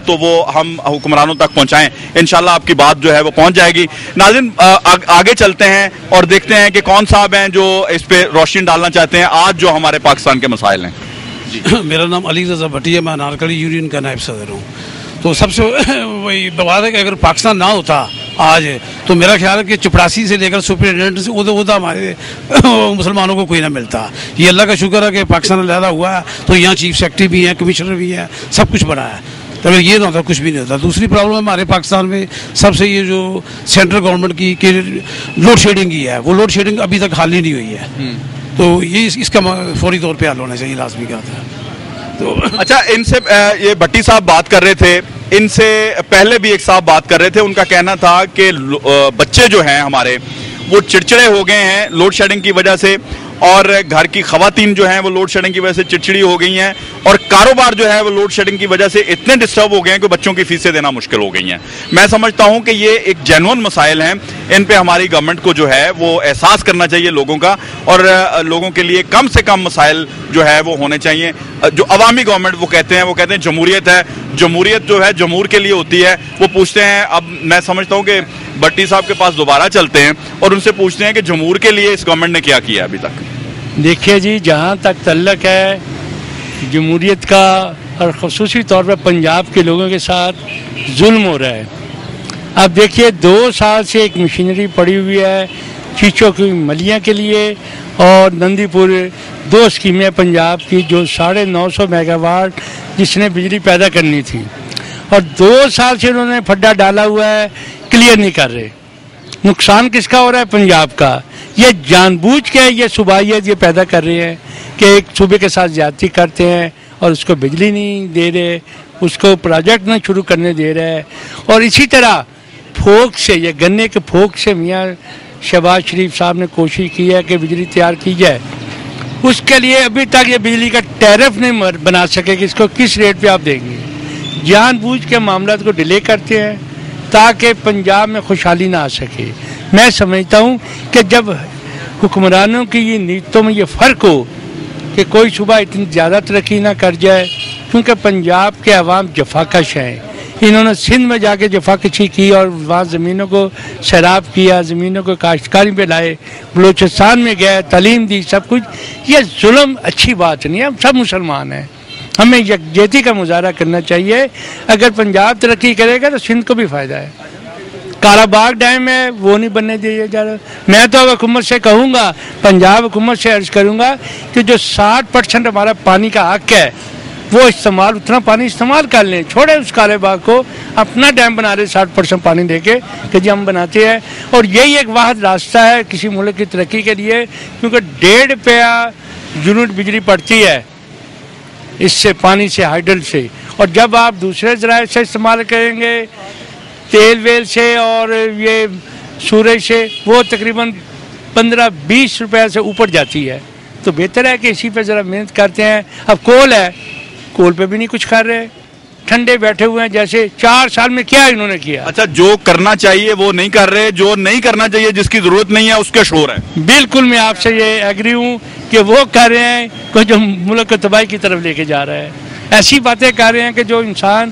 تو وہ ہم حکمرانوں تک پہنچائیں، انشاءاللہ آپ کی بات جو ہے وہ پہنچ جائے گی۔ ناظرین آگے چلتے ہیں اور دیکھتے ہیں کہ کون صاحب ہیں جو اس پہ روشنی ڈالنا چاہتے ہیں آج جو ہمارے پاکستان کے مسائل ہیں۔ میرا نام علی رضا بھٹی ہے، میں انارکلی یونین کا نائب صدر ہوں۔ تو سب سے وہی بات ہے کہ اگر پاکستان نہ ہوتا آج تو میرا خیال ہے کہ چپڑاسی سے لے کر سپرنٹینڈنٹ سے عہدہ ہمارے مسلمانوں کو کوئی نہ ملتا۔ یہ اللہ کا شکر ہے کہ پاکستان علیحدہ ہوا ہے تو یہاں چیف سیکرٹری بھی ہیں، کمشنر بھی ہیں، سب کچھ بنا ہے۔ تو اگر یہ نہ ہوتا کچھ بھی نہیں ہوتا۔ دوسری پرابلم ہمارے پاکستان میں سب سے یہ جو سینٹرل گورنمنٹ کی کہ لوڈ شیڈنگ کی ہے، وہ لوڈ شیڈنگ ابھی تک حل ہی نہیں ہوئی ہے، تو یہ اس کا فوری طور پہ حل ہونا چاہیے، لازمی بات ہے۔ تو اچھا، ان سے یہ بھٹی صاحب بات کر رہے تھے، ان سے پہلے بھی ایک صاحب بات کر رہے تھے، ان کا کہنا تھا کہ بچے جو ہیں ہمارے وہ چڑچڑے ہو گئے ہیں لوڈ شیڈنگ کی وجہ سے، اور گھر کی خواتین جو ہیں وہ لوڈ شیڈنگ کی وجہ سے چڑچڑی ہو گئی ہیں، اور کاروبار جو ہے وہ لوڈ شیڈنگ کی وجہ سے اتنے ڈسٹرب ہو گئے ہیں کہ بچوں کی فیسیں دینا مشکل ہو گئی ہیں۔ میں سمجھتا ہوں کہ یہ ایک جینون مسائل ہیں، ان پہ ہماری گورنمنٹ کو جو ہے وہ احساس کرنا چاہیے لوگوں کا، اور لوگوں کے لیے کم سے کم مسائل جو ہے وہ ہونے چاہیے۔ جو عوامی گورنمنٹ وہ کہتے ہیں جمہوریت ہے، جمہوریت جو ہے جمہور کے لیے ہوتی ہے۔ وہ پوچھتے ہیں، اب میں سمجھتا ہوں کہ بھٹی صاحب کے پاس دوبارہ چلتے ہیں اور ان سے پوچھتے ہیں کہ جمہور کے لیے اس گورنمنٹ نے کیا کیا ابھی تک۔ دیکھیے جی، جہاں تک تعلق ہے جمہوریت کا، اور خصوصی طور پر پنجاب کے لوگوں کے ساتھ ظلم ہو رہا ہے۔ اب دیکھیے 2 سال سے ایک مشینری پڑی ہوئی ہے چیچوں کی ملیاں کے لیے، اور نندی پور 2 اسکیمیں پنجاب کی جو 950 میگا واٹ جس نے بجلی پیدا کرنی تھی، اور 2 سال سے انہوں نے پھڈا ڈالا ہوا ہے، کلیئر نہیں کر رہے۔ نقصان کس کا ہو رہا ہے؟ پنجاب کا۔ یہ جان بوجھ کے یہ صوبائیت یہ پیدا کر رہے ہیں کہ ایک صوبے کے ساتھ زیادتی کرتے ہیں اور اس کو بجلی نہیں دے رہے، اس کو پروجیکٹ نہ شروع کرنے دے رہے، اور اسی طرح پھوک سے، یہ گنے کے پھوک سے میاں شہباز شریف صاحب نے کوشش کی ہے کہ بجلی تیار کی جائے، اس کے لیے ابھی تک یہ بجلی کا ٹیرف نہیں بنا سکے کہ اس کو کس ریٹ پہ آپ دیں گے۔ جان بوجھ کے معاملات کو ڈیلے کرتے ہیں تاکہ پنجاب میں خوشحالی نہ آ سکے۔ میں سمجھتا ہوں کہ جب حکمرانوں کی یہ نیتوں میں یہ فرق ہو کہ کوئی صوبہ اتنی زیادہ ترقی نہ کر جائے، کیونکہ پنجاب کے عوام جفاکش ہیں، انہوں نے سندھ میں جا کے جفاکشی کی اور وہاں زمینوں کو سیراب کیا، زمینوں کو کاشتکاری پہ لائے، بلوچستان میں گئے، تعلیم دی، سب کچھ۔ یہ ظلم اچھی بات نہیں ہے، ہم سب مسلمان ہیں، ہمیں یکجہتی کا مظاہرہ کرنا چاہیے۔ اگر پنجاب ترقی کرے گا تو سندھ کو بھی فائدہ ہے۔ کالا باغ ڈیم ہے وہ نہیں بننے دیا جا رہا۔ میں تو حکومت سے کہوں گا، پنجاب حکومت سے عرض کروں گا کہ جو 60% ہمارا پانی کا حق ہے وہ استعمال، اتنا پانی استعمال کر لیں، چھوڑے اس کالے باغ کو، اپنا ڈیم بنا رہے 60% پانی دے کے کہ جی ہم بناتے ہیں۔ اور یہی ایک واحد راستہ ہے کسی ملک کی ترقی کے لیے، کیونکہ 1.5 روپیہ یونٹ بجلی پڑتی ہے اس سے، پانی سے، ہائیڈل سے، اور جب آپ دوسرے ذرائع سے استعمال کریں گے، تیل ویل سے اور یہ سورج سے، وہ تقریباً 15-20 روپے سے اوپر جاتی ہے۔ تو بہتر ہے کہ اسی پہ ذرا محنت کرتے ہیں۔ اب کول ہے، کول پہ بھی نہیں کچھ کر رہے، ٹھنڈے بیٹھے ہوئے ہیں، جیسے 4 سال میں کیا انہوں نے کیا۔ اچھا، جو کرنا چاہیے وہ نہیں کر رہے، جو نہیں کرنا چاہیے، جس کی ضرورت نہیں ہے اس کے شور ہے۔ بالکل میں آپ سے یہ ایگری ہوں کہ وہ کر رہے ہیں کہ جو ملک کو تباہی کی طرف لے کے جا رہا ہے، ایسی باتیں کر رہے ہیں کہ جو انسان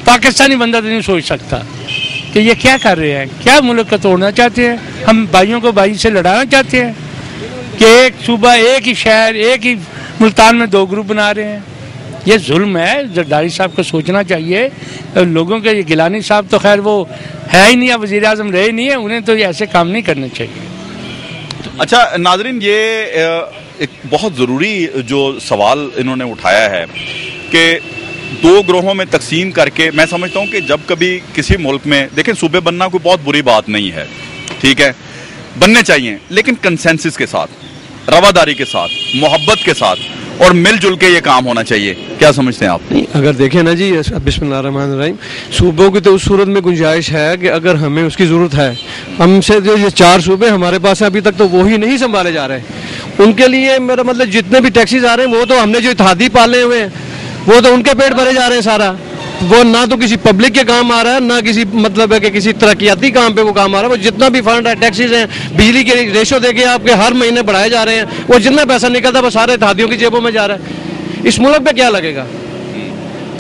پاکستانی بندہ تو نہیں سوچ سکتا کہ یہ کیا کر رہے ہیں، کیا ملک کو توڑنا چاہتے ہیں، ہم بھائیوں کو بھائی سے لڑانا چاہتے ہیں کہ ایک صوبہ، ایک ہی شہر، ایک ہی ملتان میں 2 گروپ بنا رہے ہیں۔ یہ ظلم ہے، زرداری صاحب کو سوچنا چاہیے۔ لوگوں کے یہ گیلانی صاحب تو خیر وہ ہے ہی نہیں، وزیر اعظم رہے نہیں ہیں، انہیں تو ایسے کام نہیں کرنے چاہیے۔ اچھا ناظرین، یہ ایک بہت ضروری جو سوال انہوں نے اٹھایا ہے کہ 2 گروہوں میں تقسیم کر کے، میں سمجھتا ہوں کہ جب کبھی کسی ملک میں، دیکھیں صوبے بننا کوئی بہت بری بات نہیں ہے، ٹھیک ہے، بننے چاہیے، لیکن کنسنسس کے ساتھ، رواداری کے ساتھ، محبت کے ساتھ، اور مل جل کے یہ کام ہونا چاہیے۔ کیا سمجھتے ہیں آپ؟ اگر دیکھیں نا جی، بسم اللہ الرحمن الرحیم، صوبوں کی تو اس صورت میں گنجائش ہے کہ اگر ہمیں اس کی ضرورت ہے، ہم سے جو یہ 4 صوبے ہمارے پاس ہیں ابھی تک تو وہی نہیں سنبھالے جا رہے، ان کے لیے میرا مطلب جتنے بھی ٹیکسیز آ رہے ہیں وہ تو ہم نے جو اتحادی پالے ہوئے ہیں وہ تو ان کے پیٹ بھرے جا رہے ہیں سارا، وہ نہ تو کسی پبلک کے کام آ رہا ہے، نہ کسی مطلب ہے کہ کسی ترقیاتی کام پہ وہ کام آ رہا ہے۔ وہ جتنا بھی فنڈ ہے، ٹیکسیز ہیں، بجلی کے ریشو دے کے آپ کے ہر مہینے بڑھائے جا رہے ہیں، وہ جتنا پیسہ نکلتا ہے وہ سارے اتحادیوں کی جیبوں میں جا رہا ہے۔ اس ملک پہ کیا لگے گا؟